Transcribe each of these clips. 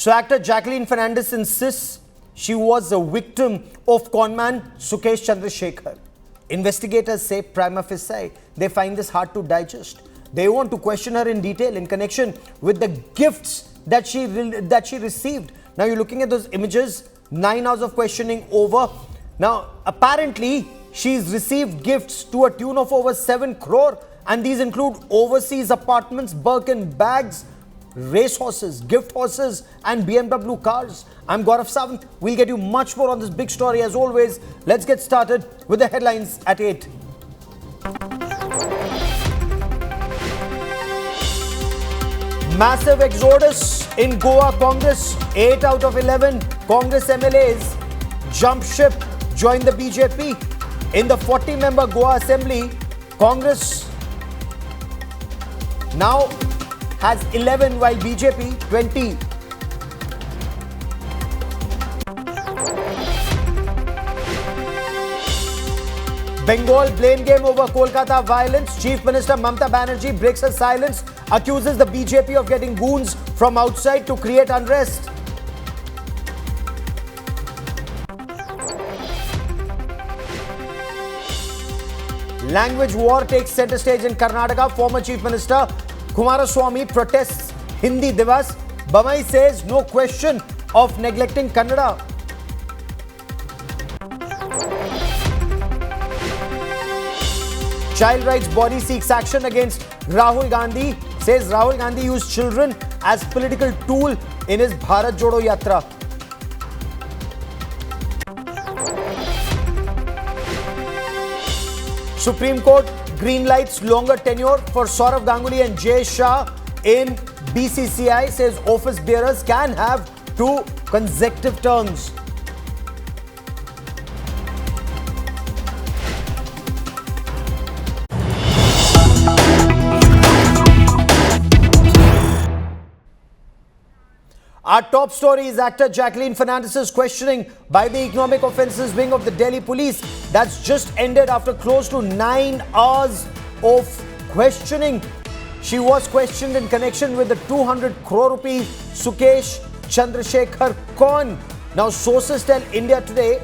So actor Jacqueline Fernandez insists she was a victim of conman Sukesh Chandrashekhar. Investigators say prima facie they find this hard to digest. They want to question her in detail in connection with the gifts that she received. Now you're looking at those images, 9 hours of questioning over. Now apparently she's received gifts to a tune of over 7 crore, and these include overseas apartments, Birkin bags, racehorses, gift horses and BMW cars. I'm Gaurav Sawant. We'll get you much more on this big story as always. Let's get started with the headlines at 8. Massive exodus in Goa Congress. 8 out of 11 Congress MLAs jump ship, join the BJP. In the 40-member Goa Assembly, Congress now has 11 while BJP 20. Bengal blame game over Kolkata violence. Chief Minister Mamata Banerjee breaks her silence, accuses the BJP of getting goons from outside to create unrest. Language war takes center stage in Karnataka. Former Chief Minister Kumaraswamy protests Hindi Divas. Bamai says no question of neglecting Kannada. Child rights body seeks action against Rahul Gandhi. Says Rahul Gandhi used children as political tool in his Bharat Jodo Yatra. Supreme Court green lights longer tenure for Saurav Ganguly and Jay Shah in BCCI. Says office bearers can have 2 consecutive terms. Our top story is actor Jacqueline Fernandez's questioning by the Economic Offences Wing of the Delhi Police. That's just ended after close to 9 hours of questioning. She was questioned in connection with the 200 crore rupee Sukesh Chandrashekhar con. Now sources tell India Today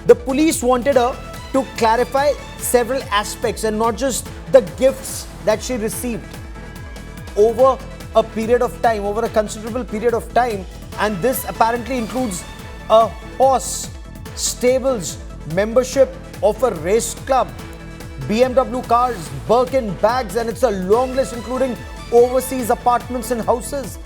the police wanted her to clarify several aspects and not just the gifts that she received over a period of time, over a considerable period of time, and this apparently includes a horse, stables, membership of a race club, BMW cars, Birkin bags, and it's a long list including overseas apartments and houses.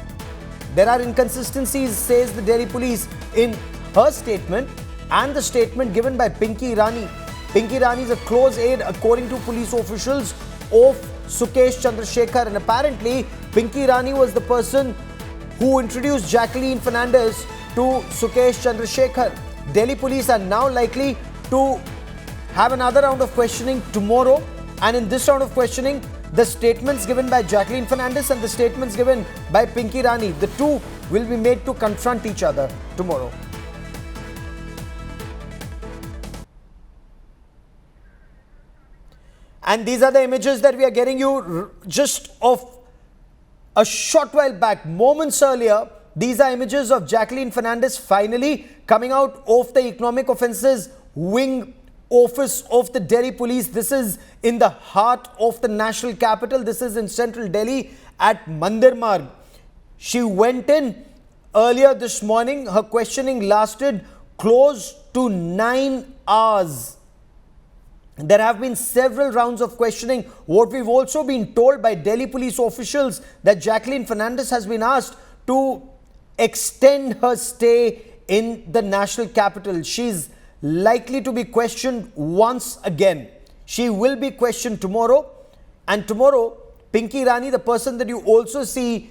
There are inconsistencies, says the Delhi police, in her statement and the statement given by Pinky Irani. Pinky Irani is a close aide, according to police officials, of Sukesh Chandrashekhar, and apparently Pinky Irani was the person who introduced Jacqueline Fernandez to Sukesh Chandrashekhar. Delhi police are now likely to have another round of questioning tomorrow, and in this round of questioning, the statements given by Jacqueline Fernandez and the statements given by Pinky Irani, the two will be made to confront each other tomorrow. And these are the images that we are getting you just of a short while back, moments earlier. These are images of Jacqueline Fernandez finally coming out of the Economic Offences Wing office of the Delhi police. This is in the heart of the national capital. This is in central Delhi at Mandir Marg. She went in earlier this morning. Her questioning lasted close to 9 hours. There have been several rounds of questioning. What we've also been told by Delhi police officials that Jacqueline Fernandez has been asked to extend her stay in the national capital. She's likely to be questioned once again. She will be questioned tomorrow. And tomorrow, Pinky Irani, the person that you also see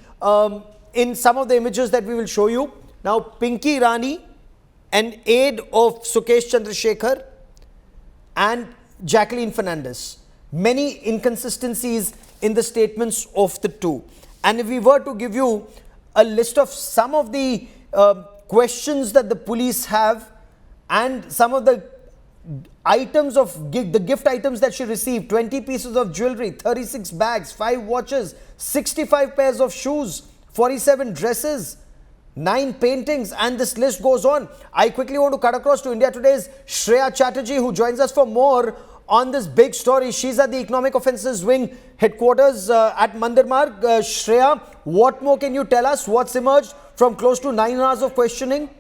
in some of the images that we will show you. Now, Pinky Irani, an aide of Sukesh Chandrashekhar, and Jacqueline Fernandez. Many inconsistencies in the statements of the two. And if we were to give you a list of some of the questions that the police have and some of the items of the gift items that she received: 20 pieces of jewelry, 36 bags, 5 watches, 65 pairs of shoes, 47 dresses, 9 paintings, and this list goes on. I quickly want to cut across to India Today's Shreya Chatterjee, who joins us for more on this big story. She's at the Economic Offences Wing headquarters at Mandirmarg. Shreya, what more can you tell us? What's emerged from close to 9 hours of questioning?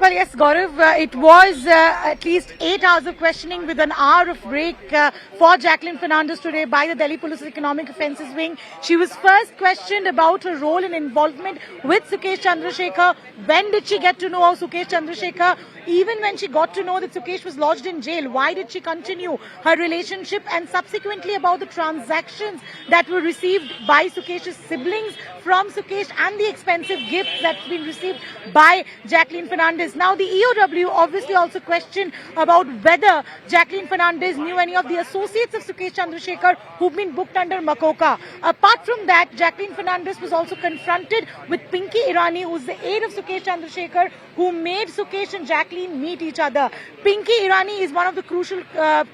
Well, yes, Gaurav, it was at least 8 hours of questioning with an hour of break for Jacqueline Fernandez today by the Delhi Police Economic Offences Wing. She was first questioned about her role and involvement with Sukesh Chandrashekhar. When did she get to know Sukesh Chandrashekhar? Even when she got to know that Sukesh was lodged in jail, why did she continue her relationship? And subsequently about the transactions that were received by Sukesh's siblings from Sukesh and the expensive gifts that's been received by Jacqueline Fernandez. Now, the EOW obviously also questioned about whether Jacqueline Fernandez knew any of the associates of Sukesh Chandrashekhar who've been booked under Makoka. Apart from that, Jacqueline Fernandez was also confronted with Pinky Irani, who's the aide of Sukesh Chandrashekhar, who made Sukesh and Jacqueline meet each other. Pinky Irani is one of the crucial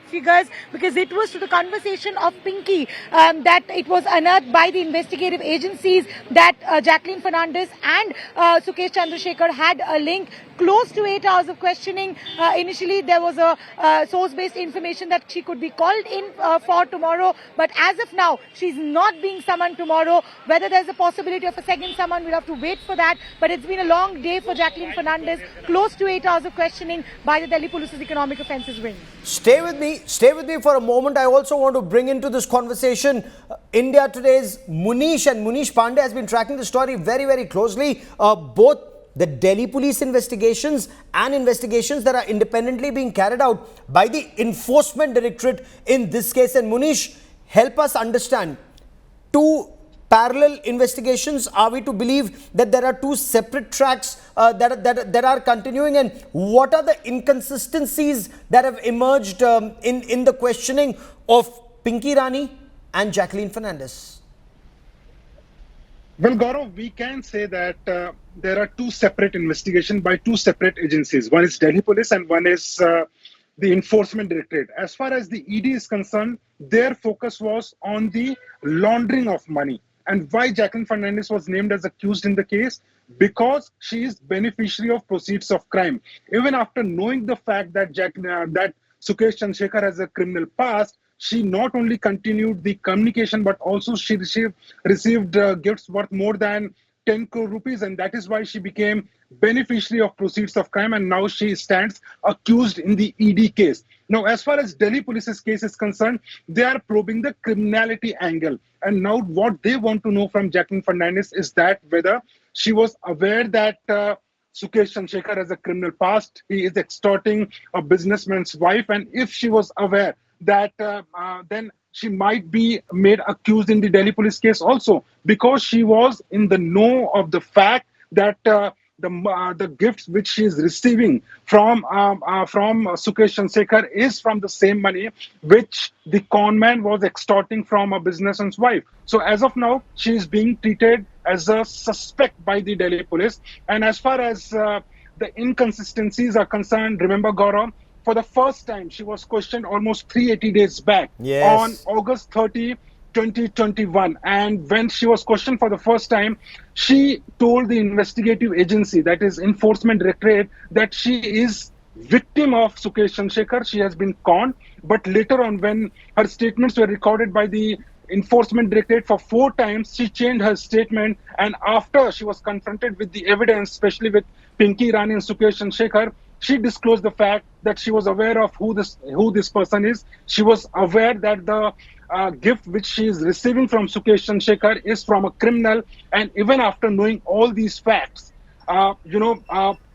figures because it was to the conversation of Pinky that it was unearthed by the investigative agencies that Jacqueline Fernandez and Sukesh Chandrashekhar had a link. Close to 8 hours of questioning. Initially, there was a source-based information that she could be called in for tomorrow. But as of now, she's not being summoned tomorrow. Whether there's a possibility of a second summon, we'll have to wait for that. But it's been a long day for Jacqueline Fernandez. Close to 8 hours of questioning by the Delhi Police's Economic Offences Wing. Stay with me for a moment. I also want to bring into this conversation India Today's Munish, and Munish Pandey has been tracking the story very, very closely. Both the Delhi police investigations and investigations that are independently being carried out by the Enforcement Directorate in this case. And Munish, help us understand, two parallel investigations. Are we to believe that there are two separate tracks that are continuing, and what are the inconsistencies that have emerged in the questioning of Pinky Irani and Jacqueline Fernandez? Well, Gaurav, we can say that there are two separate investigations by two separate agencies. One is Delhi Police and one is the Enforcement Directorate. As far as the ED is concerned, their focus was on the laundering of money. And why Jacqueline Fernandez was named as accused in the case? Because she is beneficiary of proceeds of crime. Even after knowing the fact that Sukesh Chandrashekhar has a criminal past, she not only continued the communication, but also she received gifts worth more than 10 crore rupees. And that is why she became beneficiary of proceeds of crime. And now she stands accused in the ED case. Now, as far as Delhi Police's case is concerned, they are probing the criminality angle. And now what they want to know from Jacqueline Fernandez is that whether she was aware that Sukesh Chandrashekhar has a criminal past, he is extorting a businessman's wife. And if she was aware that then she might be made accused in the Delhi police case also, because she was in the know of the fact that the gifts which she is receiving from Sukesh Chandrashekhar is from the same money which the conman was extorting from a businessman's wife. So as of now, she is being treated as a suspect by the Delhi police. And as far as the inconsistencies are concerned, remember, Gaurav, for the first time, she was questioned almost 380 days back on August 30, 2021. And when she was questioned for the first time, she told the investigative agency, that is Enforcement Directorate, that she is victim of Sukesh Chandrashekhar. She has been conned. But later on, when her statements were recorded by the Enforcement Directorate for 4 times, she changed her statement. And after she was confronted with the evidence, especially with Pinky Irani and Sukesh Chandrashekhar, she disclosed the fact that she was aware of who this person is. She was aware that the gift which she is receiving from Sukesh Chandrashekhar is from a criminal. And even after knowing all these facts,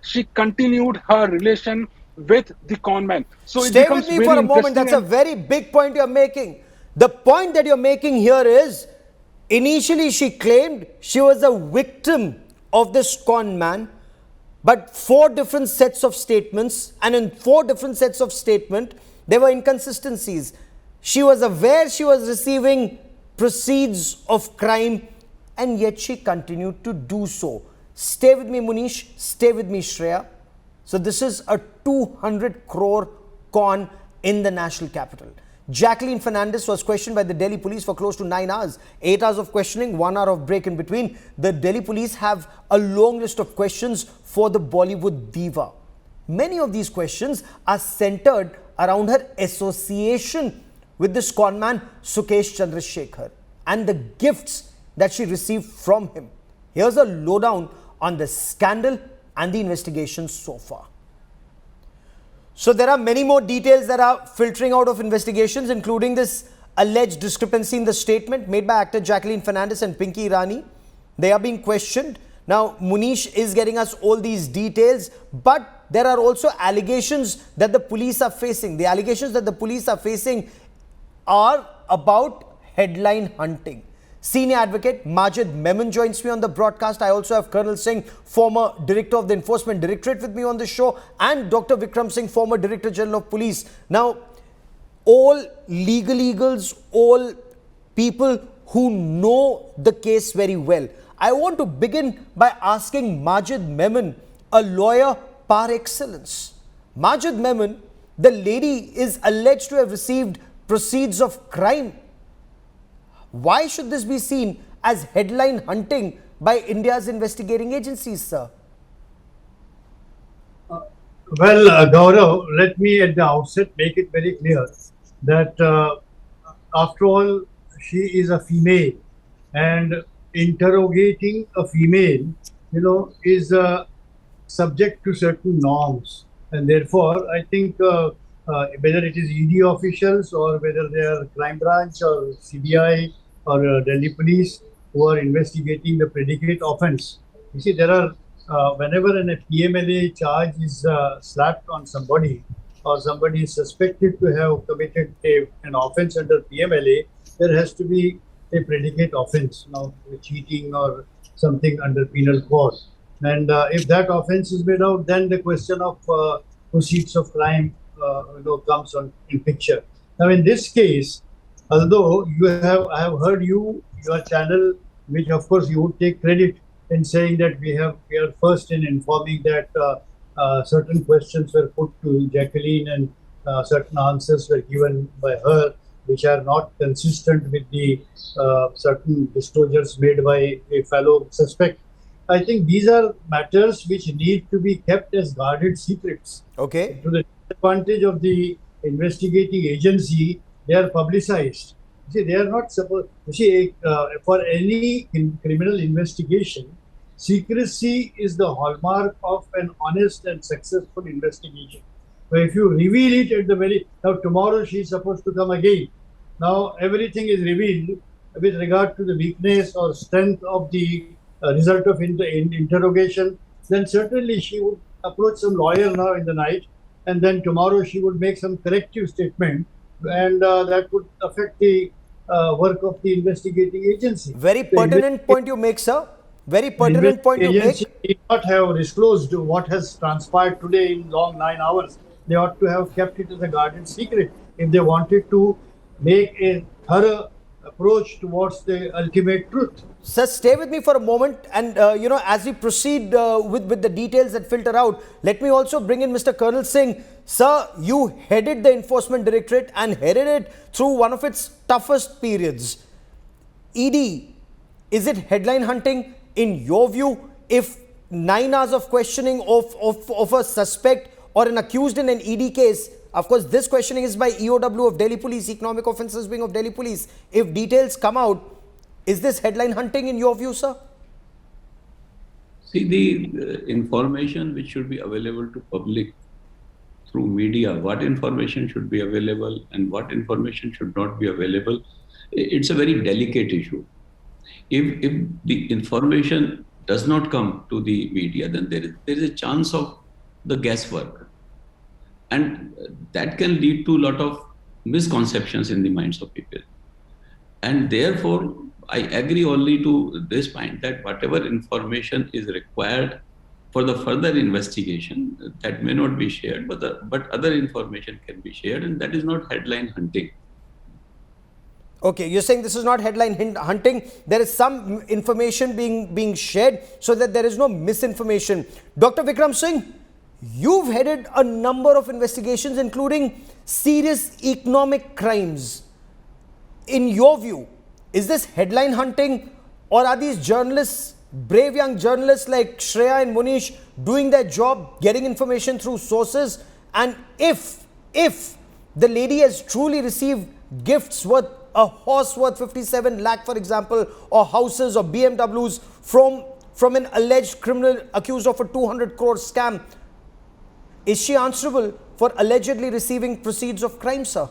she continued her relation with the conman. So stay with me for a moment. That's a very big point you're making. The point that you're making here is, initially she claimed she was a victim of this con man, but 4 different sets of statements, and in 4 different sets of statement, there were inconsistencies. She was aware she was receiving proceeds of crime, and yet she continued to do so. Stay with me, Munish. Stay with me, Shreya. So this is a 200 crore con in the national capital. Jacqueline Fernandez was questioned by the Delhi police for close to 9 hours. 8 hours of questioning, 1 hour of break in between. The Delhi police have a long list of questions for the Bollywood diva. Many of these questions are centered around her association with this conman Sukesh Chandrashekhar and the gifts that she received from him. Here's a lowdown on the scandal and the investigation so far. So there are many more details that are filtering out of investigations, including this alleged discrepancy in the statement made by actor Jacqueline Fernandez and Pinky Irani. They are being questioned. Now, Munish is getting us all these details, but there are also allegations that the police are facing. The allegations that the police are facing are about headline hunting. Senior advocate Majid Memon joins me on the broadcast. I also have Colonel Singh, former director of the Enforcement Directorate, with me on the show, and Dr. Vikram Singh, former Director General of Police. Now, all legal eagles, all people who know the case very well. I want to begin by asking Majid Memon, a lawyer par excellence. Majid Memon, the lady is alleged to have received proceeds of crime. Why should this be seen as headline hunting by India's investigating agencies, sir? Gaurav, let me at the outset make it very clear that after all, she is a female, and interrogating a female, is subject to certain norms. And therefore, I think whether it is ED officials or whether they are crime branch or CBI or Delhi police who are investigating the predicate offense. You see, there are, whenever a PMLA charge is slapped on somebody or somebody is suspected to have committed an offense under PMLA, there has to be a predicate offense, cheating or something under penal code. And if that offense is made out, then the question of proceeds of crime comes on in picture. Now, in this case, although I have heard your channel, which of course you would take credit in saying that we are first in informing that certain questions were put to Jacqueline and certain answers were given by her, which are not consistent with the certain disclosures made by a fellow suspect. I think these are matters which need to be kept as guarded secrets. Okay. To the advantage of the investigating agency, they are publicized. You see, they are not supposed. You see, for any criminal investigation, secrecy is the hallmark of an honest and successful investigation. But if you reveal it at the now tomorrow she is supposed to come again. Now everything is revealed with regard to the weakness or strength of the result of interrogation. Then certainly she would approach some lawyer now in the night, and then tomorrow she would make some corrective statement, and that would affect the work of the investigating agency. Very pertinent point you make, sir. Very pertinent point you make. The agency did not have disclosed what has transpired today in long 9 hours. They ought to have kept it as a guarded secret if they wanted to make a thorough approach towards the ultimate truth. Sir, stay with me for a moment, and as we proceed with the details that filter out, let me also bring in Mr. Colonel Singh. Sir, you headed the Enforcement Directorate and headed it through one of its toughest periods. ED, is it headline hunting in your view if 9 hours of questioning of a suspect or an accused in an ED case? Of course, this questioning is by EOW of Delhi Police, Economic Offences Wing of Delhi Police. If details come out, is this headline hunting in your view, sir? See, the information which should be available to public through media, what information should be available and what information should not be available, it's a very delicate issue. If the information does not come to the media, then there is a chance of the guesswork. And that can lead to a lot of misconceptions in the minds of people. And therefore, I agree only to this point that whatever information is required for the further investigation, that may not be shared, but other information can be shared, and that is not headline hunting. Okay, you're saying this is not headline hunting. There is some information being shared so that there is no misinformation. Dr. Vikram Singh, you've headed a number of investigations, including serious economic crimes. In your view, is this headline hunting, or are these journalists, brave young journalists like Shreya and Munish, doing their job, getting information through sources? And if the lady has truly received gifts worth a horse worth 57 lakh, for example, or houses or BMWs from an alleged criminal accused of a 200 crore scam, is she answerable for allegedly receiving proceeds of crime, sir?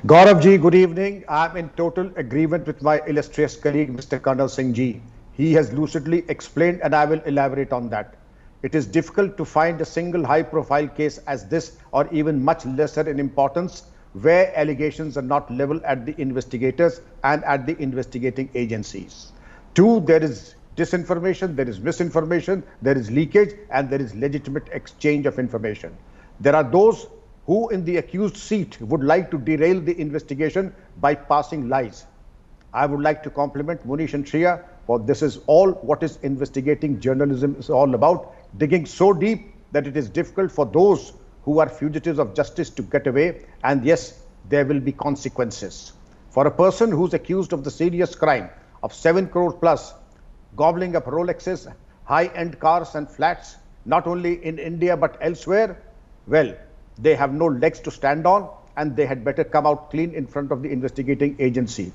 Gaurav ji, good evening. I am in total agreement with my illustrious colleague, Mr. Karnal Singh ji. He has lucidly explained, and I will elaborate on that. It is difficult to find a single high-profile case as this, or even much lesser in importance, where allegations are not leveled at the investigators and at the investigating agencies. Two, there is disinformation, there is misinformation, there is leakage, and there is legitimate exchange of information. There are those who in the accused seat would like to derail the investigation by passing lies. I would like to compliment Munish and Shreya, for this is all what is investigating journalism is all about, digging so deep that it is difficult for those who are fugitives of justice to get away, and yes, there will be consequences. For a person who's accused of the serious crime of 7 crore plus, gobbling up Rolexes, high-end cars and flats, not only in India but elsewhere, well, they have no legs to stand on, and they had better come out clean in front of the investigating agency.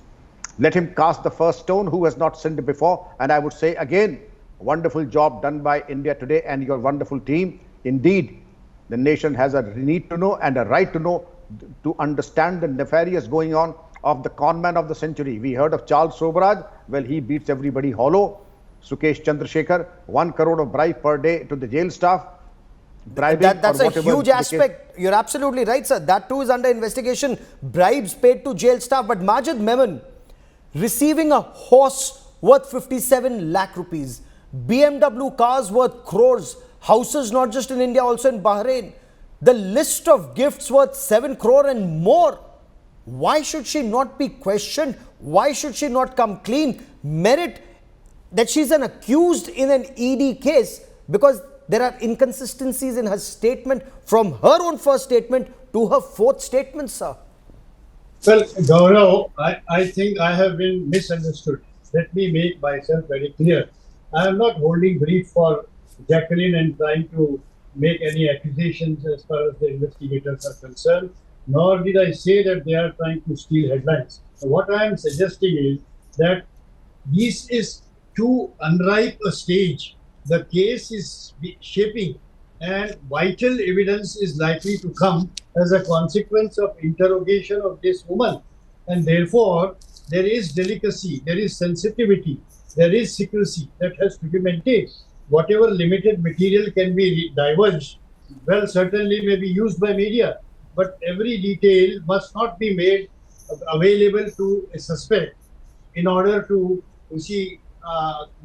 Let him cast the first stone who has not sinned before, and I would say again, wonderful job done by India Today and your wonderful team. Indeed, the nation has a need to know and a right to know, to understand the nefarious going on of the conman of the century. We heard of Charles Sobraj. Well, he beats everybody hollow. Sukesh Chandrashekhar, 1 crore of bribe per day to the jail staff. That's a huge aspect. You're absolutely right, sir. That too is under investigation. Bribes paid to jail staff. But Majid Memon, receiving a horse worth 57 lakh rupees, BMW cars worth crores, houses not just in India, also in Bahrain, the list of gifts worth 7 crore and more. Why should she not be questioned? Why should she not come clean? Merit that she's an accused in an ED case, because there are inconsistencies in her statement from her own first statement to her fourth statement, sir. Well, Gaurav, I think I have been misunderstood. Let me make myself very clear. I am not holding brief for Jacqueline and trying to make any accusations as far as the investigators are concerned, nor did I say that they are trying to steal headlines. So what I am suggesting is that this is too unripe a stage. The case is shaping, and vital evidence is likely to come as a consequence of interrogation of this woman. And therefore, there is delicacy, there is sensitivity, there is secrecy that has to be maintained. Whatever limited material can be divulged, well, certainly may be used by media, but every detail must not be made available to a suspect in order to,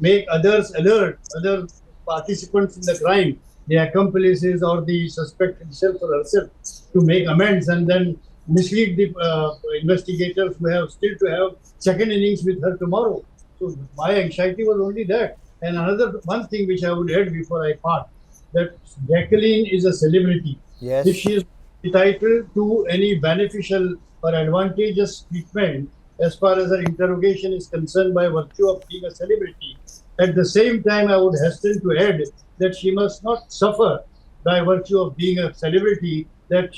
make others alert, other participants in the crime, the accomplices or the suspect himself or herself, to make amends and then mislead the investigators who have still to have second innings with her tomorrow. So my anxiety was only that. And another one thing which I would add before I part, that Jacqueline is a celebrity. Yes. If she is entitled to any beneficial or advantageous treatment as far as her interrogation is concerned by virtue of being a celebrity, at the same time I would hasten to add that she must not suffer by virtue of being a celebrity, that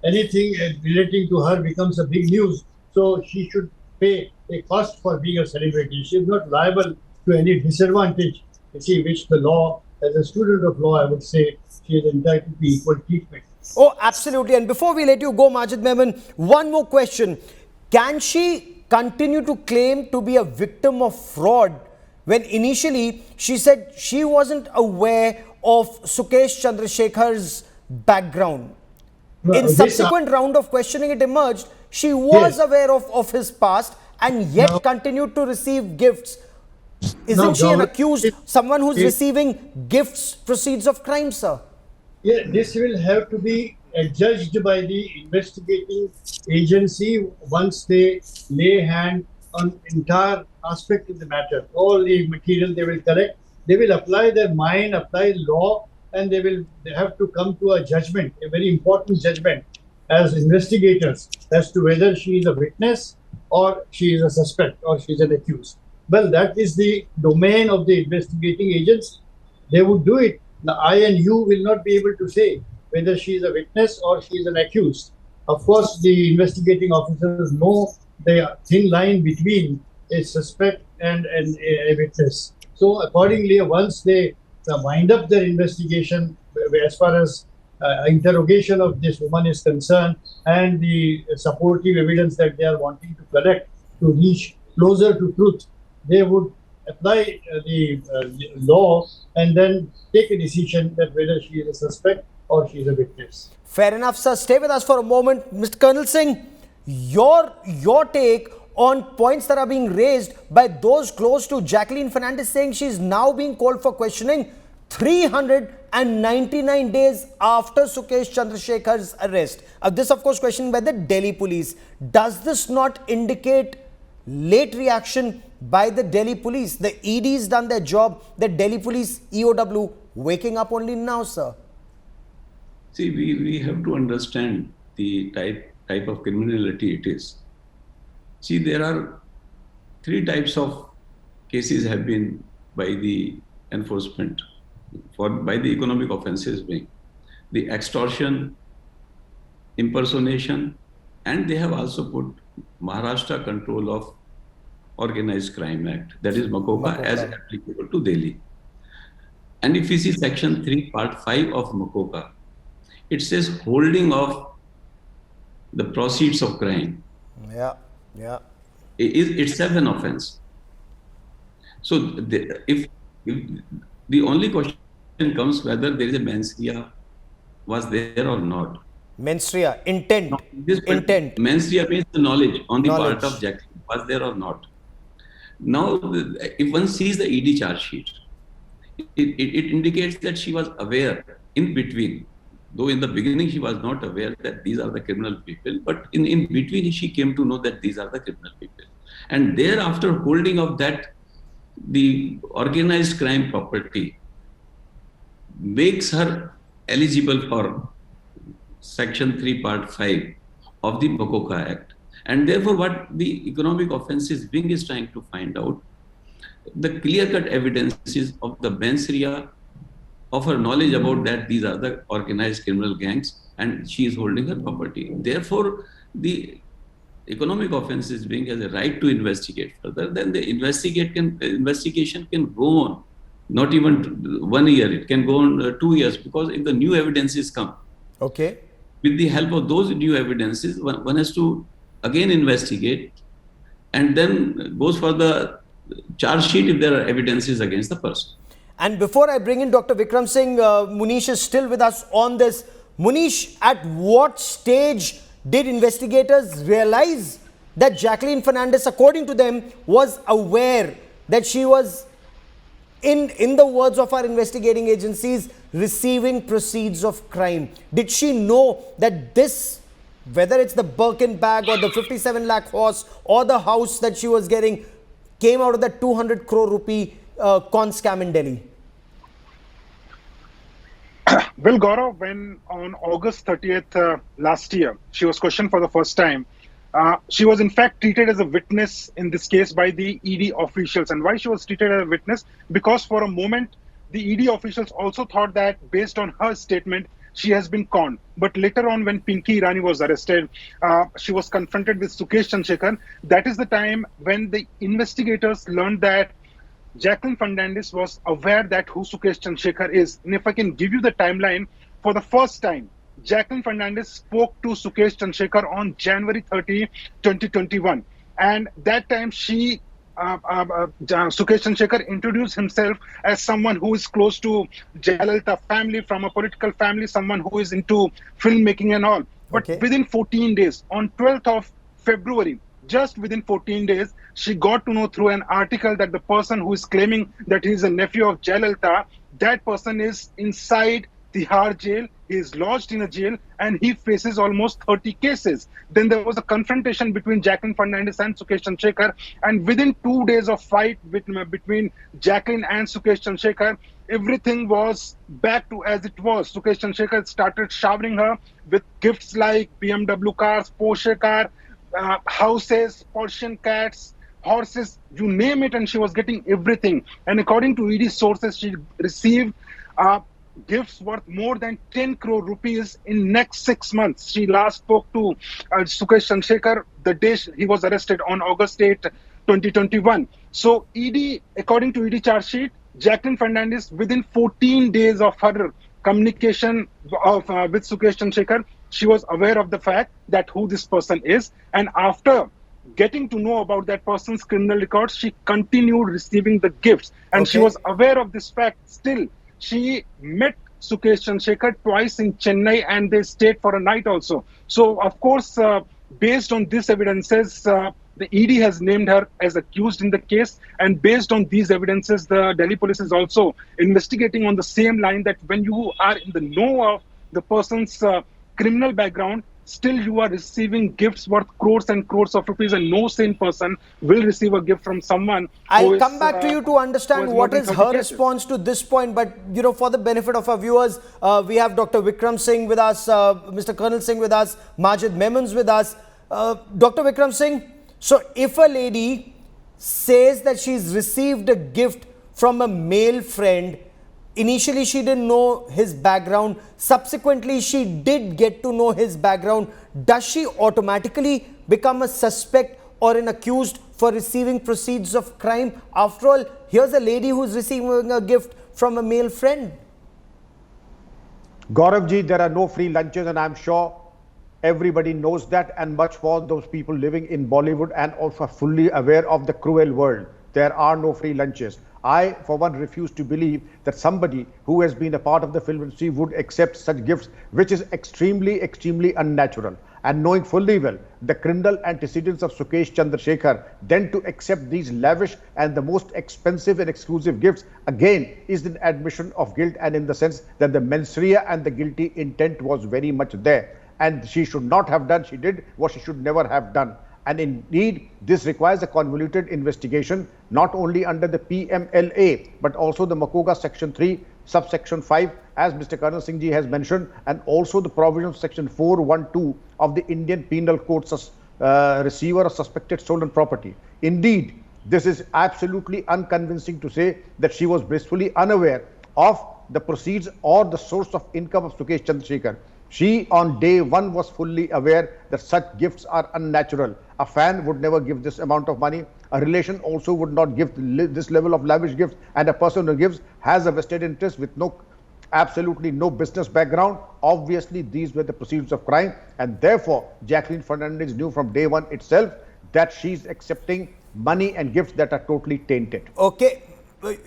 anything relating to her becomes a big news. So she should pay a cost for being a celebrity. She is not liable to any disadvantage, which the law, as a student of law, I would say she is entitled to equal treatment. Oh, absolutely. And before we let you go, Majid Memon, one more question. Can she continue to claim to be a victim of fraud when initially she said she wasn't aware of Sukesh Chandrashekhar's background? In subsequent round of questioning, it emerged she was aware of his past and yet continued to receive gifts. Isn't she an accused, someone who's receiving gifts, proceeds of crime, sir? Yeah, this will have to be judged by the investigating agency once they lay hand on entire aspect of the matter. All the material they will collect, they will apply their mind, apply law, and they have to come to a judgment, a very important judgment as investigators as to whether she is a witness or she is a suspect or she is an accused. Well, that is the domain of the investigating agency. They would do it. Now, I and you will not be able to say whether she is a witness or she is an accused. Of course, the investigating officers know the thin line between a suspect and a witness. So accordingly, once they wind up their investigation as far as interrogation of this woman is concerned and the supportive evidence that they are wanting to collect to reach closer to truth, they would apply the law and then take a decision that whether she is a suspect or she is a witness. Fair enough, sir. Stay with us for a moment. Mr. Colonel Singh, your take on points that are being raised by those close to Jacqueline Fernandez, saying she is now being called for questioning 399 days after Sukesh Chandrashekhar's arrest. This, of course, questioned by the Delhi police. Does this not indicate late reaction by the Delhi police? The ED's done their job. The Delhi police, EOW, waking up only now, sir. See, we have to understand the type of criminality it is. See, there are three types of cases have been by the enforcement by the Economic Offences Wing. The extortion, impersonation, and they have also put Maharashtra Control of Organized Crime Act, that is MACOCA, as applicable to Delhi. And if you see Section 3, Part 5 of MACOCA, it says holding of the proceeds of crime. Yeah. Is itself an offense. So if the only question comes whether there is a mens rea was there or not. Mens rea, intent. No, intent. Mens rea means the knowledge on the part of Jacqueline was there or not. Now, if one sees the ED charge sheet, it indicates that she was aware in between. Though in the beginning she was not aware that these are the criminal people, but in between she came to know that these are the criminal people. And thereafter, holding of that, the organized crime property makes her eligible for Section 3, Part 5 of the MACOCA Act. And therefore, what the Economic Offences Wing is trying to find out, the clear-cut evidences of the mens rea, of her knowledge about that these are the organized criminal gangs and she is holding her property. Therefore, the Economic Offences Wing has a right to investigate further. Then the investigation can go on, not even 1 year, it can go on 2 years, because if the new evidences come, okay, with the help of those new evidences, one has to again investigate and then goes for the charge sheet if there are evidences against the person. And before I bring in Dr. Vikram Singh, Munish is still with us on this. Munish, at what stage did investigators realize that Jacqueline Fernandez, according to them, was aware that she was, in the words of our investigating agencies, receiving proceeds of crime? Did she know that this, whether it's the Birkin bag or the 57 lakh horse or the house that she was getting, came out of the 200 crore rupee con scam in Delhi? Well, Gaurav, when on August 30th last year, she was questioned for the first time, she was in fact treated as a witness in this case by the ED officials. And why she was treated as a witness? Because for a moment, the ED officials also thought that based on her statement, she has been conned. But later on, when Pinky Irani was arrested, she was confronted with Sukesh Chandrashekhar. That is the time when the investigators learned that Jacqueline Fernandez was aware that who Sukesh Chandrashekhar is. And if I can give you the timeline, for the first time, Jacqueline Fernandez spoke to Sukesh Chandrashekhar on January 30, 2021. And that time Sukesh Chandrashekhar introduced himself as someone who is close to Jayalalitha family, from a political family, someone who is into filmmaking and all. But within 14 days, on 12th of February, just within 14 days, she got to know through an article that the person who is claiming that he is a nephew of Jayalalitha, that person is inside Tihar jail he is lodged in a jail, and he faces almost 30 cases. Then there was a confrontation between Jacqueline Fernandez and Sukesh Chandrashekhar, and within 2 days of fight between Jacqueline and Sukesh Chandrashekhar, everything was back to as it was. Sukesh Chandrashekhar started showering her with gifts like BMW cars, Porsche car, houses, Persian cats, horses, you name it, and she was getting everything. And according to ED sources, she received gifts worth more than 10 crore rupees in next 6 months. She last spoke to Sukesh Chandrashekhar the day he was arrested on August 8, 2021. So ED, according to ED charge sheet, Jacqueline Fernandez, within 14 days of her communication with Sukesh Chandrashekhar, she was aware of the fact that who this person is. And after getting to know about that person's criminal records, she continued receiving the gifts. And she was aware of this fact still. She met Sukesh Chandrashekhar twice in Chennai, and they stayed for a night also. So, of course, based on these evidences, the ED has named her as accused in the case. And based on these evidences, the Delhi police is also investigating on the same line, that when you are in the know of the person's criminal background, still you are receiving gifts worth crores and crores of rupees, and no sane person will receive a gift from someone. I'll come back to you to understand what is her response to this point. But, you know, for the benefit of our viewers, we have Dr. Vikram Singh with us, Mr. Colonel Singh with us, Majid Memons with us. Dr. Vikram Singh, so if a lady says that she's received a gift from a male friend, initially she didn't know his background, subsequently she did get to know his background, does she automatically become a suspect or an accused for receiving proceeds of crime? After all, here's a lady who's receiving a gift from a male friend. Gauravji, there are no free lunches, and I'm sure everybody knows that, and much more those people living in Bollywood and also fully aware of the cruel world. There are no free lunches. I, for one, refuse to believe that somebody who has been a part of the film industry would accept such gifts, which is extremely, extremely unnatural. And knowing fully well the criminal antecedents of Sukesh Chandrashekhar, then to accept these lavish and the most expensive and exclusive gifts, again, is an admission of guilt, and in the sense that the mens rea and the guilty intent was very much there. And she should not have done, she did what she should never have done. And indeed, this requires a convoluted investigation, not only under the PMLA, but also the Makoga Section 3, Subsection 5, as Mr. Colonel Singh Ji has mentioned, and also the provision of Section 412 of the Indian Penal Code, receiver of suspected stolen property. Indeed, this is absolutely unconvincing to say that she was blissfully unaware of the proceeds or the source of income of Sukesh Chandrashekhar. She, on day one, was fully aware that such gifts are unnatural. A fan would never give this amount of money. A relation also would not give this level of lavish gifts. And a person who gives has a vested interest with absolutely no business background. Obviously, these were the proceeds of crime. And therefore, Jacqueline Fernandez knew from day one itself that she's accepting money and gifts that are totally tainted. Okay.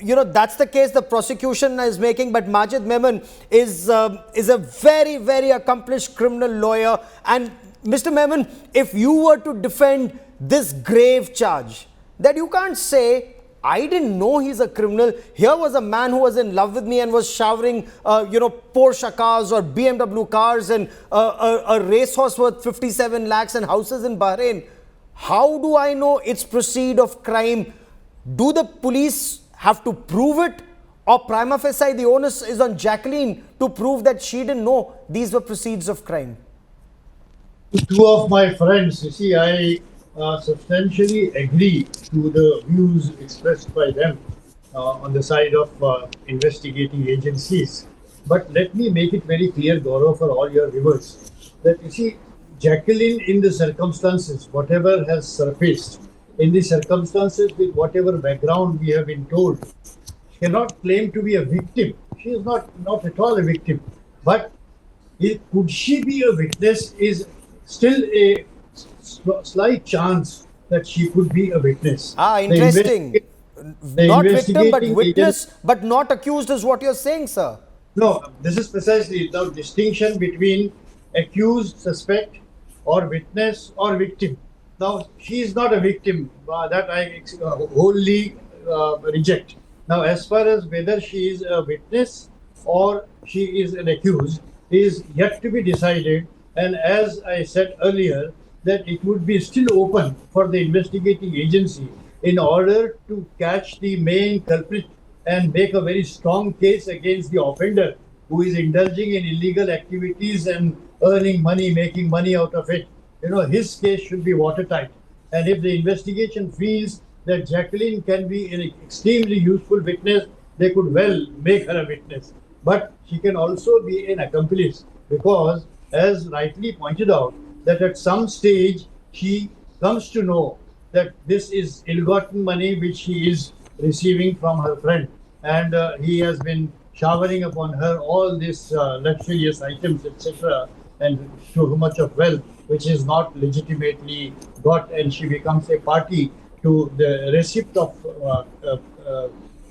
You know, that's the case the prosecution is making, but Majid Memon is a very, very accomplished criminal lawyer. And Mr. Memon, if you were to defend this grave charge, that you can't say, I didn't know he's a criminal. Here was a man who was in love with me and was showering, Porsche cars or BMW cars and a racehorse worth 57 lakhs and houses in Bahrain. How do I know it's proceed of crime? Do the police have to prove it, or prima facie the onus is on Jacqueline to prove that she didn't know these were proceeds of crime? Two of my friends, you see, I substantially agree to the views expressed by them on the side of investigating agencies. But let me make it very clear, Gaurav, for all your viewers, that you see, Jacqueline, in the circumstances, whatever has surfaced, in the circumstances with whatever background we have been told, she cannot claim to be a victim. She is not at all a victim. But could she be a witness is still a slight chance that she could be a witness. Interesting. Not victim, but witness, but not accused is what you're saying, sir. No, this is precisely the distinction between accused, suspect, or witness, or victim. Now, she is not a victim, that I wholly reject. Now, as far as whether she is a witness or she is an accused, is yet to be decided. And as I said earlier, that it would be still open for the investigating agency in order to catch the main culprit and make a very strong case against the offender who is indulging in illegal activities and earning money, making money out of it. His case should be watertight. And if the investigation feels that Jacqueline can be an extremely useful witness, they could well make her a witness. But she can also be an accomplice because, as rightly pointed out, that at some stage she comes to know that this is ill-gotten money which she is receiving from her friend, and he has been showering upon her all these luxurious items, etc., and so much of wealth which is not legitimately got, and she becomes a party to the receipt of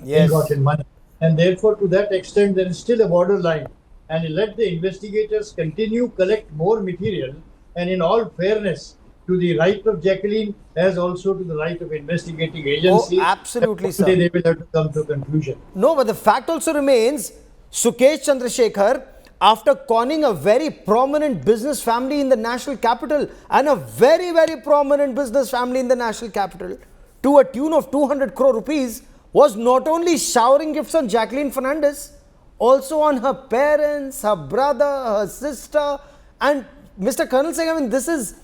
Yes. ill-gotten money. And therefore, to that extent, there is still a borderline. And let the investigators continue collect more material, and in all fairness to the right of Jacqueline as also to the right of investigating agency. Oh, absolutely, sir. They will have to come to a conclusion. No, but the fact also remains, Sukesh Chandrashekhar, after conning a very prominent business family in the national capital, and a very, very prominent business family in the national capital, to a tune of 200 crore rupees, was not only showering gifts on Jacqueline Fernandez, also on her parents, her brother, her sister. And Mr. Colonel Singh, I mean, this is,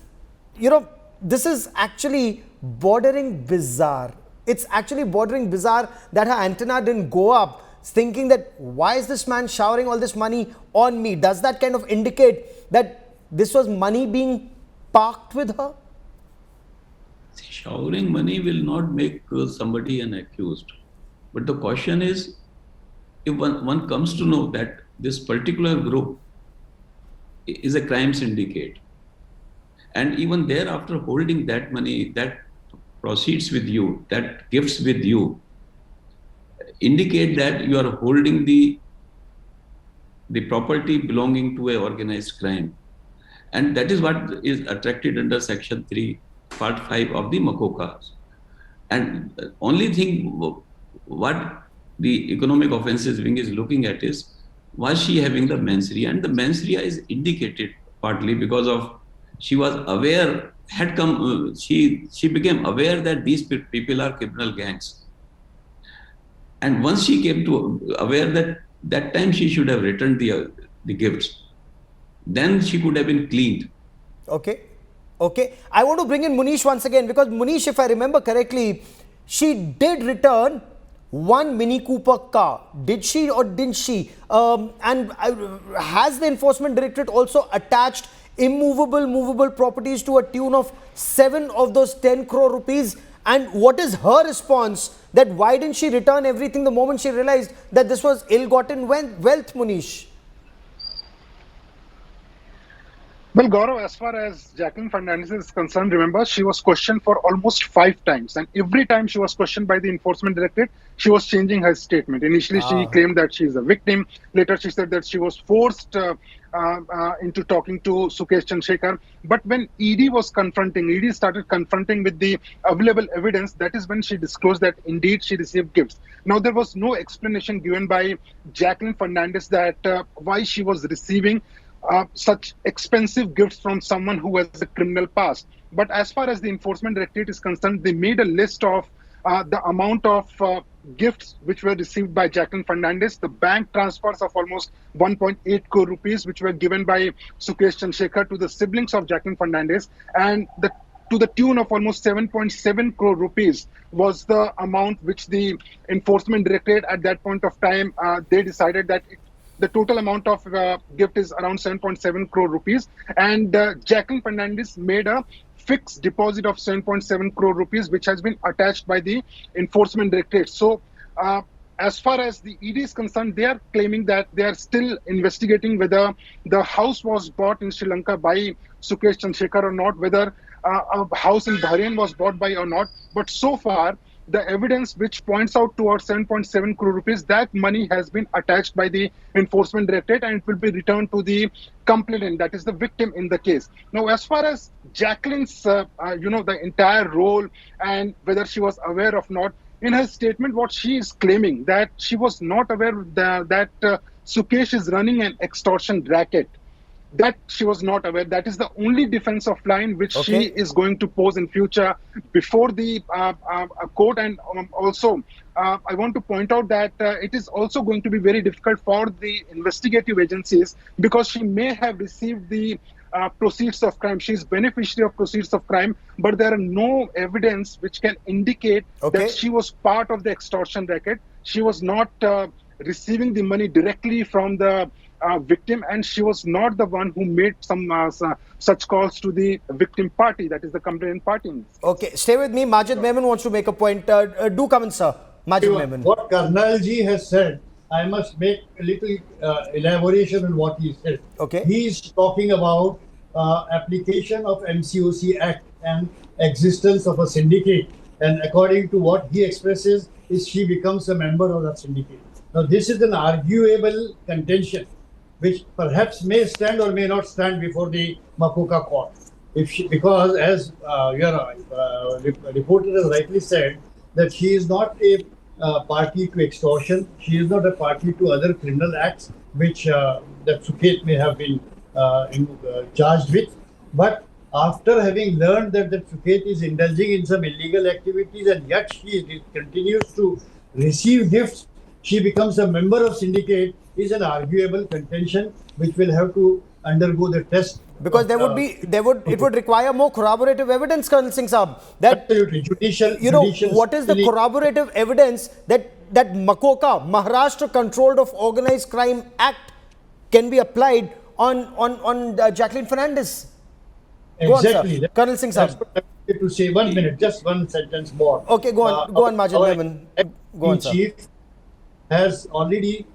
this is actually bordering bizarre. It's actually bordering bizarre that her antenna didn't go up, thinking that why is this man showering all this money on me? Does that kind of indicate that this was money being parked with her? See, showering money will not make somebody an accused. But the question is, if one comes to know that this particular group is a crime syndicate, and even thereafter holding that money, that proceeds with you, that gifts with you, indicate that you are holding the property belonging to an organized crime. And that is what is attracted under Section 3, Part 5 of the MACOCA. And the only thing what the Economic Offences Wing is looking at is, was she having the mens rea? And the mens rea is indicated partly because of she was aware, had come, she became aware that these people are criminal gangs. And once she came to aware that time she should have returned the gifts, then she could have been cleaned. Okay. Okay. I want to bring in Munish once again, because Munish, if I remember correctly, she did return one Mini Cooper car. Did she or didn't she? And has the Enforcement Directorate also attached immovable, movable properties to a tune of 7 of those 10 crore rupees? And what is her response that why didn't she return everything the moment she realized that this was ill-gotten wealth, Munish? Well, Gaurav, as far as Jacqueline Fernandez is concerned, remember, she was questioned for almost 5 times. And every time she was questioned by the Enforcement Directorate, she was changing her statement. Initially, she claimed that she is a victim. Later, she said that she was forced into talking to Sukesh Chandrashekhar. But when ED started confronting with the available evidence, that is when she disclosed that indeed she received gifts. Now, there was no explanation given by Jacqueline Fernandez that why she was receiving such expensive gifts from someone who has a criminal past. But as far as the Enforcement Directorate is concerned, they made a list of the amount of gifts which were received by Jacqueline Fernandez, the bank transfers of almost 1.8 crore rupees which were given by Sukesh Chandrashekhar to the siblings of Jacqueline Fernandez, and to the tune of almost 7.7 crore rupees was the amount which the Enforcement Directorate at that point of time, they decided that the total amount of gift is around 7.7 crore rupees. And Jacqueline Fernandez made a fixed deposit of 7.7 crore rupees, which has been attached by the Enforcement Directorate. So as far as the ED is concerned, they are claiming that they are still investigating whether the house was bought in Sri Lanka by Sukesh Chandrashekhar or not, whether a house in Bahrain was bought by or not. But so far, the evidence which points out towards 7.7 crore rupees, that money has been attached by the Enforcement Directorate and it will be returned to the complainant, that is the victim in the case. Now, as far as Jacqueline's, the entire role and whether she was aware or not, in her statement, what she is claiming that she was not aware that Sukesh is running an extortion racket. That she was not aware. That is the only defense of line which she is going to pose in future before the court. And also, I want to point out that it is also going to be very difficult for the investigative agencies, because she may have received the proceeds of crime. She is beneficiary of proceeds of crime, but there are no evidence which can indicate that she was part of the extortion racket. She was not receiving the money directly from the victim, and she was not the one who made some such calls to the victim party, that is the complainant party. Okay, stay with me. Majid Memon wants to make a point. Do come in, sir. Majid Memon. What Karnal ji has said, I must make a little elaboration on what he said. Okay. He is talking about application of MCOC Act and existence of a syndicate. And according to what he expresses, is she becomes a member of that syndicate. Now, this is an arguable contention, which perhaps may stand or may not stand before the Makoka court. Because as your reporter has rightly said, that she is not a party to extortion, she is not a party to other criminal acts which that Sukesh may have been charged with. But after having learned that Sukesh is indulging in some illegal activities and yet she continues to receive gifts, she becomes a member of syndicate, is an arguable contention which will have to undergo the test. Because it would require more corroborative evidence, Colonel Singh Saab. That, absolutely. Judicial, what is the corroborative evidence that Makoka, Maharashtra Controlled of Organized Crime Act can be applied on Jacqueline Fernandez? Exactly. Go on, Colonel Singh Saab. That's what I wanted to say. 1 minute, just one sentence more. Okay, go on, Majid Memon. Go on, sir. Chief has already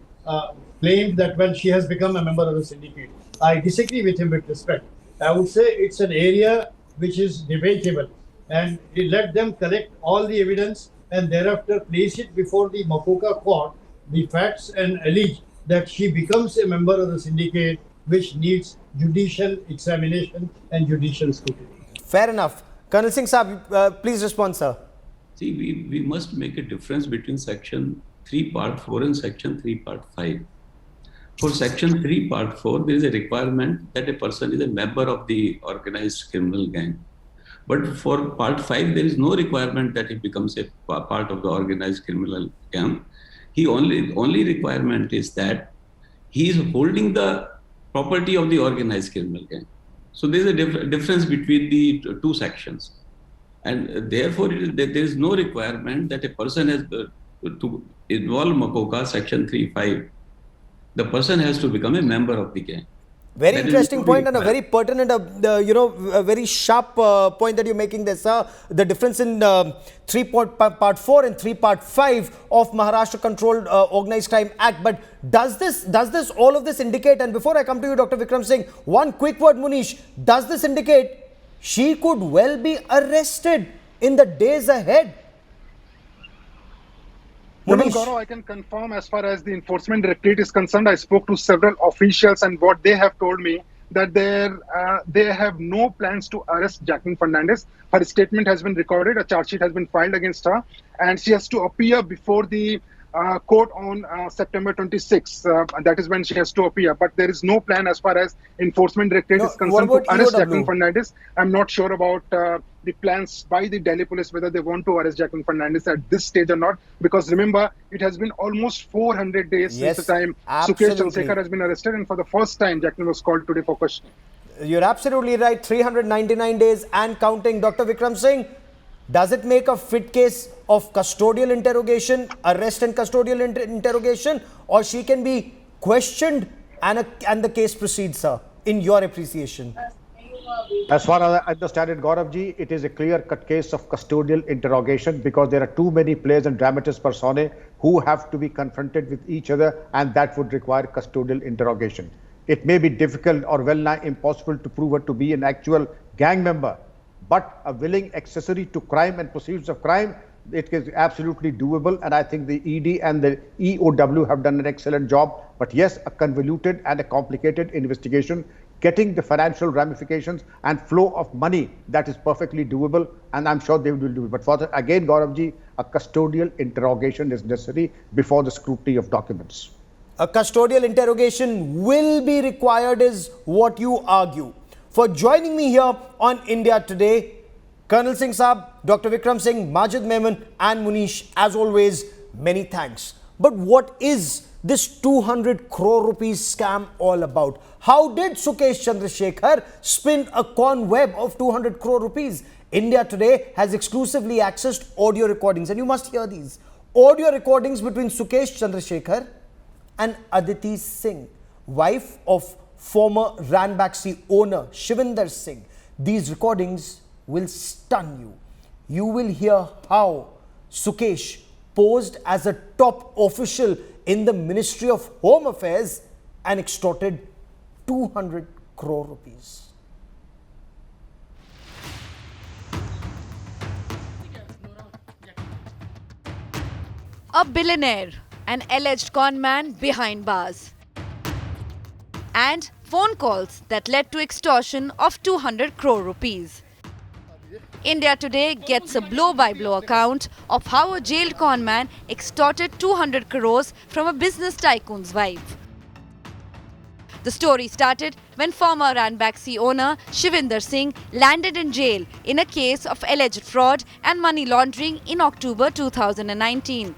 claimed that when she has become a member of the syndicate. I disagree with him with respect. I would say it's an area which is debatable, and let them collect all the evidence and thereafter place it before the Makoka court, the facts, and allege that she becomes a member of the syndicate, which needs judicial examination and judicial scrutiny. Fair enough. Colonel Singh Saab, please respond, sir. See, we must make a difference between Section 3 Part 4 and Section 3 Part 5. For Section 3 Part 4, there is a requirement that a person is a member of the organized criminal gang. But for Part 5, there is no requirement that he becomes a part of the organized criminal gang. Only requirement is that he is holding the property of the organized criminal gang. So there is a difference between the two sections. And therefore, there is no requirement that a person has to involve Makoka Section 3.5. The person has to become a member of the gang. Very interesting point and a very pertinent, a very sharp point that you're making there, sir. The difference in Part 4 and 3 Part 5 of Maharashtra Controlled Organized Crime Act. But does all of this indicate, and before I come to you, Dr. Vikram Singh, one quick word, Munish, does this indicate she could well be arrested in the days ahead? Gaurav, I can confirm as far as the enforcement directorate is concerned. I spoke to several officials, and what they have told me that they have no plans to arrest Jacqueline Fernandez. Her statement has been recorded, a charge sheet has been filed against her, and she has to appear before the court on September 26th. That is when she has to appear. But there is no plan as far as enforcement directorate is concerned to arrest Jacqueline Fernandez. I'm not sure about the plans by the Delhi police, whether they want to arrest Jacqueline Fernandez at this stage or not. Because remember, it has been almost 400 days since the time Sukesh Chandrashekhar has been arrested, and for the first time, Jacqueline was called today for questioning. You're absolutely right. 399 days and counting. Dr. Vikram Singh, does it make a fit case of custodial interrogation, arrest and custodial interrogation, or she can be questioned and the case proceeds, sir, in your appreciation? As far as I understand it, Gauravji, it is a clear-cut case of custodial interrogation because there are too many players and dramatis personae who have to be confronted with each other, and that would require custodial interrogation. It may be difficult or well-nigh impossible to prove her to be an actual gang member, but a willing accessory to crime and proceeds of crime, it is absolutely doable. And I think the ED and the EOW have done an excellent job. But yes, a convoluted and a complicated investigation, getting the financial ramifications and flow of money, that is perfectly doable. And I'm sure they will do it. But for that, again, Gauravji, a custodial interrogation is necessary before the scrutiny of documents. A custodial interrogation will be required is what you argue. For joining me here on India Today, Colonel Singh Saab, Dr. Vikram Singh, Majid Memon and Munish, as always, many thanks. But what is this 200 crore rupees scam all about? How did Sukesh Chandrashekhar spin a con web of 200 crore rupees? India Today has exclusively accessed audio recordings, and you must hear these. Audio recordings between Sukesh Chandrashekhar and Aditi Singh, wife of former Ranbaxy owner Shivinder Singh. These recordings will stun you. You will hear how Sukesh posed as a top official in the Ministry of Home Affairs and extorted 200 crore rupees. A billionaire, an alleged conman behind bars, and phone calls that led to extortion of 200 crore rupees. India Today gets a blow-by-blow account of how a jailed conman extorted 200 crores from a business tycoon's wife. The story started when former Ranbaxy owner Shivinder Singh landed in jail in a case of alleged fraud and money laundering in October 2019.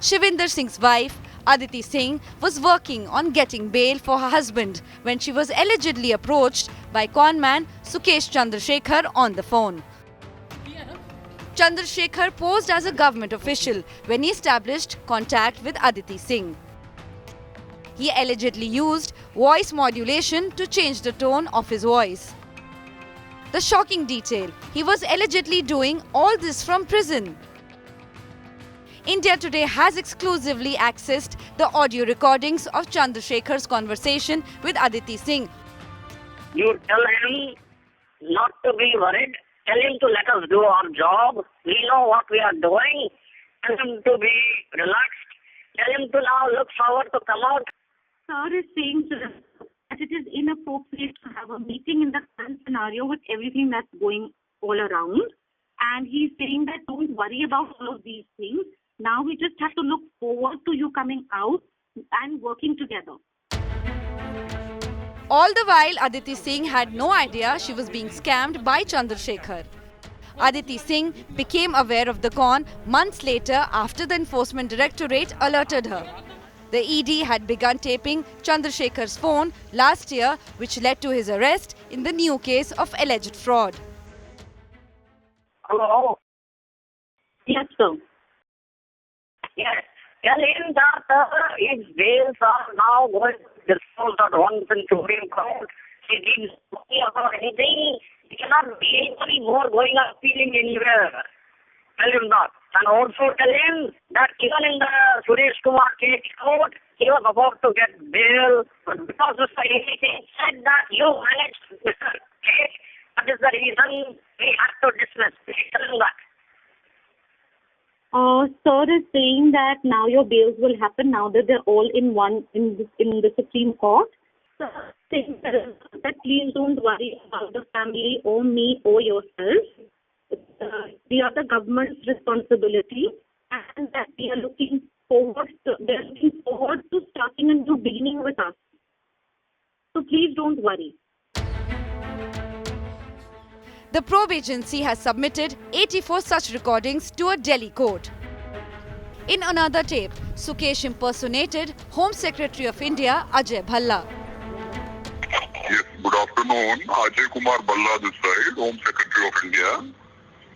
Shivinder Singh's wife, Aditi Singh, was working on getting bail for her husband when she was allegedly approached by conman Sukesh Chandrashekhar on the phone. Chandrashekhar posed as a government official when he established contact with Aditi Singh. He allegedly used voice modulation to change the tone of his voice. The shocking detail, he was allegedly doing all this from prison. India Today has exclusively accessed the audio recordings of Chandrasekhar's conversation with Aditi Singh. You tell him not to be worried. Tell him to let us do our job. We know what we are doing. Tell him to be relaxed. Tell him to now look forward to come out. Sir is saying that it is inappropriate to have a meeting in the current scenario with everything that's going all around. And he's saying that don't worry about all of these things. Now we just have to look forward to you coming out and working together. All the while, Aditi Singh had no idea she was being scammed by Chandrasekhar. Aditi Singh became aware of the con months later after the Enforcement Directorate alerted her. The ED had begun taping Chandrasekhar's phone last year, which led to his arrest in the new case of alleged fraud. Hello? Yes, sir. Yes. Tell him that his bails are now going to be disposed at once in Supreme Court. He needs talking about anything. He cannot be anybody more going or appealing anywhere. Tell him that. And also tell him that even in the Suresh Kumar case court, he was about to get bail. But because of the anything said that you managed Mr. Case, that is the reason we had to dismiss. Please tell him that. Sir is saying that now your bails will happen now that they're all in the Supreme Court. Sir is saying that please don't worry about the family or me or yourself. We are the government's responsibility, and that they are looking forward to starting a new beginning with us. So please don't worry. The probe agency has submitted 84 such recordings to a Delhi court. In another tape, Sukesh impersonated Home Secretary of India Ajay Bhalla. Yes, good afternoon. Ajay Kumar Bhalla this side, Home Secretary of India.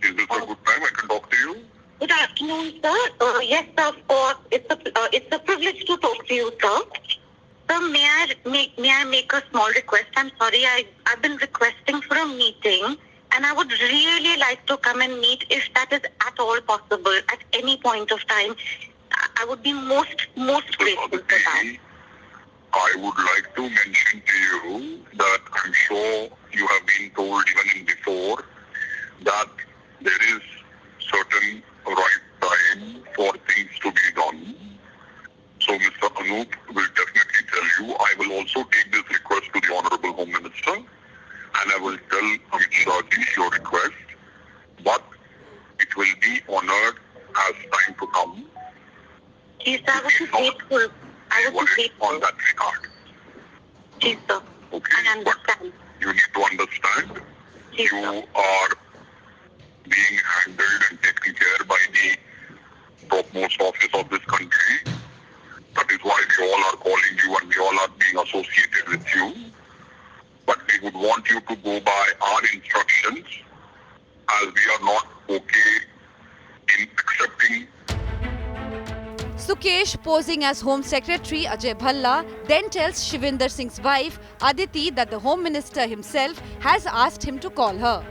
Is this a good time? I can talk to you. Good afternoon, sir. Yes, sir, of course. It's a privilege to talk to you, sir. Sir, may I make a small request? I'm sorry, I've been requesting for a meeting, and I would really like to come and meet if that is at all possible at any point of time. I would be most grateful for that. I would like to mention to you that I'm sure you have been told even in before that there is certain right time for things to be done. So Mr. Anup will definitely tell you. I will also take this request to the Honorable Home Minister, and I will tell Amit Shah ji your request. But it will be honored as time to come. Yes, I would be grateful. would be worried grateful. on that regard. Yes, sir. Okay, I understand. but you need to understand Yes, you sir. are being handled and taken care by the topmost office of this country. That is why we all are calling you and we all are being associated with you. But we would want you to go by our instructions, as we are not okay in accepting. Sukesh, posing as Home Secretary Ajay Bhalla, then tells Shivinder Singh's wife Aditi that the Home Minister himself has asked him to call her.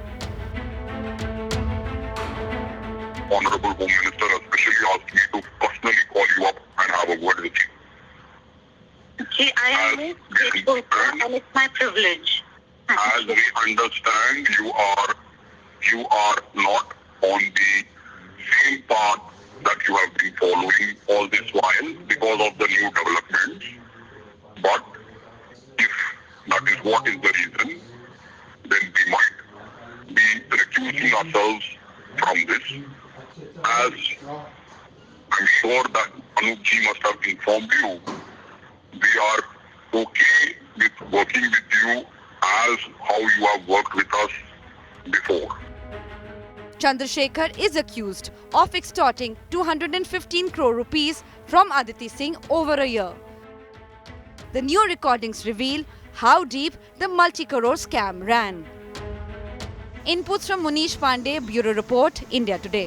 Honorable Home Minister especially asked me to personally call you up and have a word with you. See, I am most grateful, sir, and it's my privilege. As we understand, you are not on the same path that you have been following all this while because of the new developments. But if that is what is the reason, then we might be recusing ourselves from this. As I'm sure that Anupji must have informed you, we are okay with working with you as how you have worked with us before. Chandrasekhar is accused of extorting 215 crore rupees from Aditi Singh over a year. The new recordings reveal how deep the multi-crore scam ran. Inputs from Munish Pandey, Bureau Report, India Today.